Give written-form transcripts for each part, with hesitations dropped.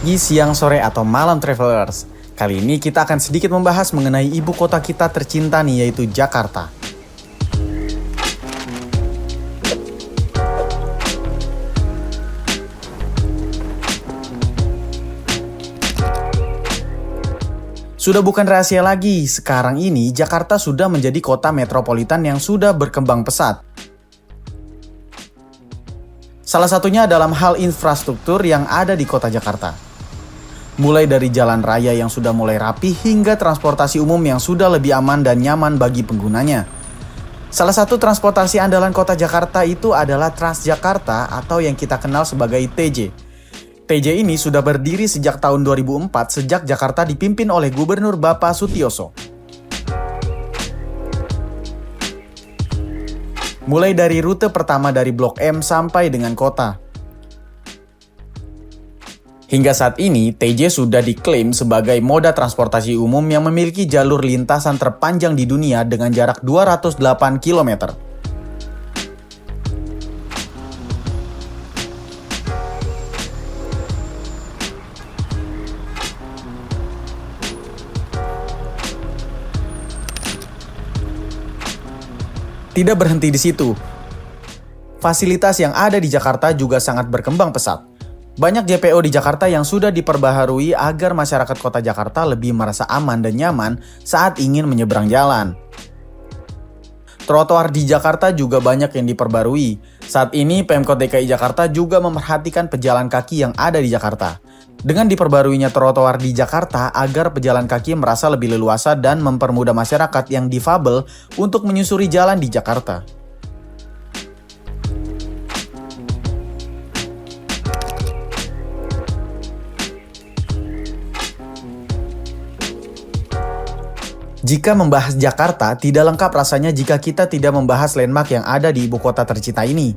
pagi, siang, sore, atau malam travelers. Kali ini kita akan sedikit membahas mengenai ibu kota kita tercinta nih, yaitu Jakarta. Sudah bukan rahasia lagi, sekarang ini Jakarta sudah menjadi kota metropolitan yang sudah berkembang pesat. Salah satunya dalam hal infrastruktur yang ada di kota Jakarta. Mulai dari jalan raya yang sudah mulai rapi hingga transportasi umum yang sudah lebih aman dan nyaman bagi penggunanya. Salah satu transportasi andalan kota Jakarta itu adalah Transjakarta atau yang kita kenal sebagai TJ. TJ ini sudah berdiri sejak tahun 2004 sejak Jakarta dipimpin oleh Gubernur Bapak Sutioso. Mulai dari rute pertama dari Blok M sampai dengan kota. Hingga saat ini, TJ sudah diklaim sebagai moda transportasi umum yang memiliki jalur lintasan terpanjang di dunia dengan jarak 208 km. Tidak berhenti di situ. Fasilitas yang ada di Jakarta juga sangat berkembang pesat. Banyak JPO di Jakarta yang sudah diperbaharui agar masyarakat kota Jakarta lebih merasa aman dan nyaman saat ingin menyeberang jalan. Trotoar di Jakarta juga banyak yang diperbarui. Saat ini Pemkot DKI Jakarta juga memperhatikan pejalan kaki yang ada di Jakarta. Dengan diperbaruinya trotoar di Jakarta agar pejalan kaki merasa lebih leluasa dan mempermudah masyarakat yang difabel untuk menyusuri jalan di Jakarta. Jika membahas Jakarta, tidak lengkap rasanya jika kita tidak membahas landmark yang ada di ibu kota tercinta ini.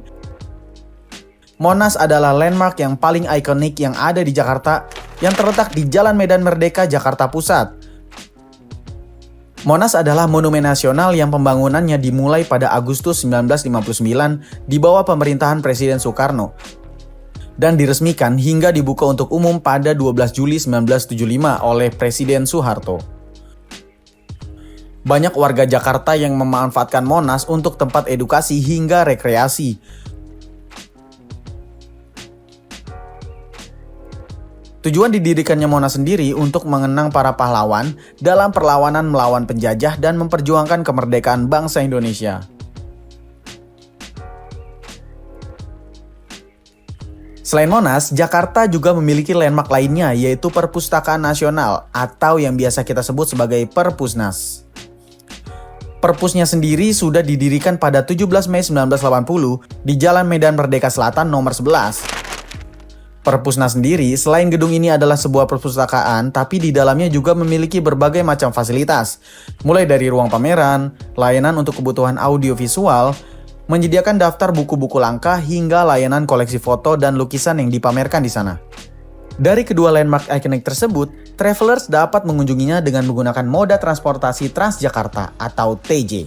Monas adalah landmark yang paling ikonik yang ada di Jakarta yang terletak di Jalan Medan Merdeka, Jakarta Pusat. Monas adalah monumen nasional yang pembangunannya dimulai pada Agustus 1959 di bawah pemerintahan Presiden Soekarno dan diresmikan hingga dibuka untuk umum pada 12 Juli 1975 oleh Presiden Soeharto. Banyak warga Jakarta yang memanfaatkan Monas untuk tempat edukasi hingga rekreasi. Tujuan didirikannya Monas sendiri untuk mengenang para pahlawan dalam perlawanan melawan penjajah dan memperjuangkan kemerdekaan bangsa Indonesia. Selain Monas, Jakarta juga memiliki landmark lainnya yaitu Perpustakaan Nasional atau yang biasa kita sebut sebagai Perpusnas. Perpusnya sendiri sudah didirikan pada 17 Mei 1980 di Jalan Medan Merdeka Selatan nomor 11. Perpusnas sendiri, selain gedung ini adalah sebuah perpustakaan, tapi di dalamnya juga memiliki berbagai macam fasilitas. Mulai dari ruang pameran, layanan untuk kebutuhan audiovisual, menyediakan daftar buku-buku langka, hingga layanan koleksi foto dan lukisan yang dipamerkan di sana. Dari kedua landmark ikonik tersebut, travelers dapat mengunjunginya dengan menggunakan moda transportasi Transjakarta atau TJ.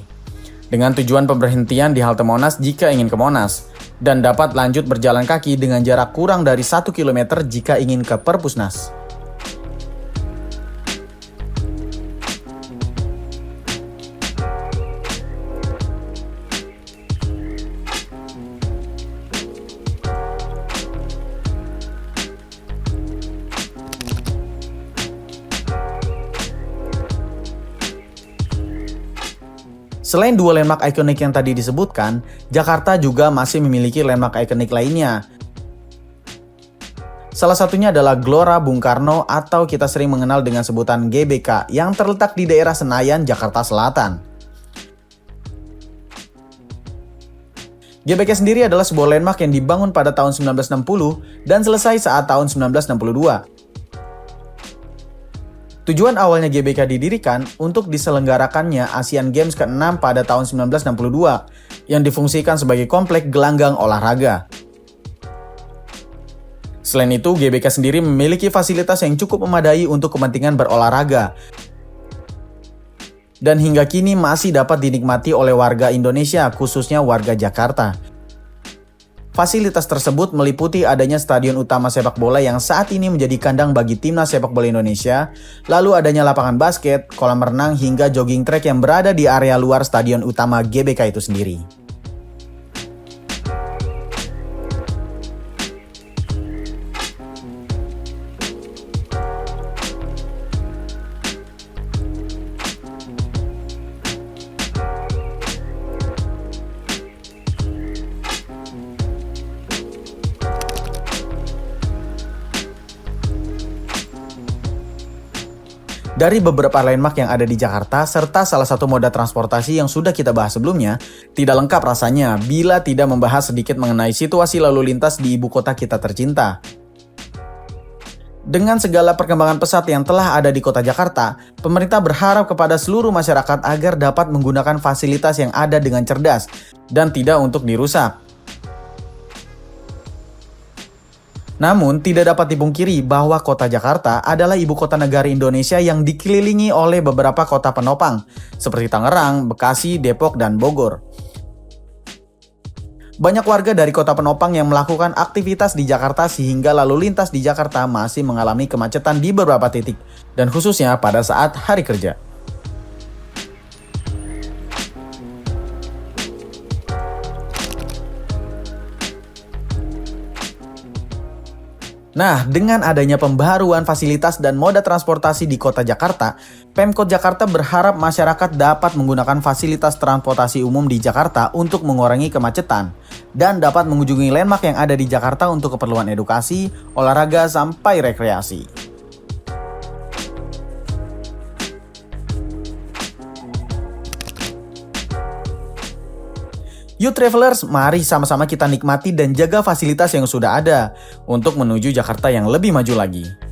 Dengan tujuan pemberhentian di halte Monas jika ingin ke Monas, dan dapat lanjut berjalan kaki dengan jarak kurang dari 1 km jika ingin ke Perpusnas. Selain dua landmark ikonik yang tadi disebutkan, Jakarta juga masih memiliki landmark ikonik lainnya. Salah satunya adalah Gelora Bung Karno atau kita sering mengenal dengan sebutan GBK yang terletak di daerah Senayan, Jakarta Selatan. GBK sendiri adalah sebuah landmark yang dibangun pada tahun 1960 dan selesai saat tahun 1962. Tujuan awalnya GBK didirikan untuk diselenggarakannya Asian Games ke-6 pada tahun 1962 yang difungsikan sebagai komplek gelanggang olahraga. Selain itu, GBK sendiri memiliki fasilitas yang cukup memadai untuk kepentingan berolahraga dan hingga kini masih dapat dinikmati oleh warga Indonesia, khususnya warga Jakarta. Fasilitas tersebut meliputi adanya stadion utama sepak bola yang saat ini menjadi kandang bagi timnas sepak bola Indonesia, lalu adanya lapangan basket, kolam renang, hingga jogging track yang berada di area luar stadion utama GBK itu sendiri. Dari beberapa landmark yang ada di Jakarta, serta salah satu moda transportasi yang sudah kita bahas sebelumnya, tidak lengkap rasanya bila tidak membahas sedikit mengenai situasi lalu lintas di ibu kota kita tercinta. Dengan segala perkembangan pesat yang telah ada di kota Jakarta, pemerintah berharap kepada seluruh masyarakat agar dapat menggunakan fasilitas yang ada dengan cerdas dan tidak untuk dirusak. Namun, tidak dapat dipungkiri bahwa kota Jakarta adalah ibu kota negara Indonesia yang dikelilingi oleh beberapa kota penopang, seperti Tangerang, Bekasi, Depok, dan Bogor. Banyak warga dari kota penopang yang melakukan aktivitas di Jakarta sehingga lalu lintas di Jakarta masih mengalami kemacetan di beberapa titik, dan khususnya pada saat hari kerja. Nah, dengan adanya pembaharuan fasilitas dan moda transportasi di kota Jakarta, Pemkot Jakarta berharap masyarakat dapat menggunakan fasilitas transportasi umum di Jakarta untuk mengurangi kemacetan dan dapat mengunjungi landmark yang ada di Jakarta untuk keperluan edukasi, olahraga, sampai rekreasi. Yuk travelers, mari sama-sama kita nikmati dan jaga fasilitas yang sudah ada untuk menuju Jakarta yang lebih maju lagi.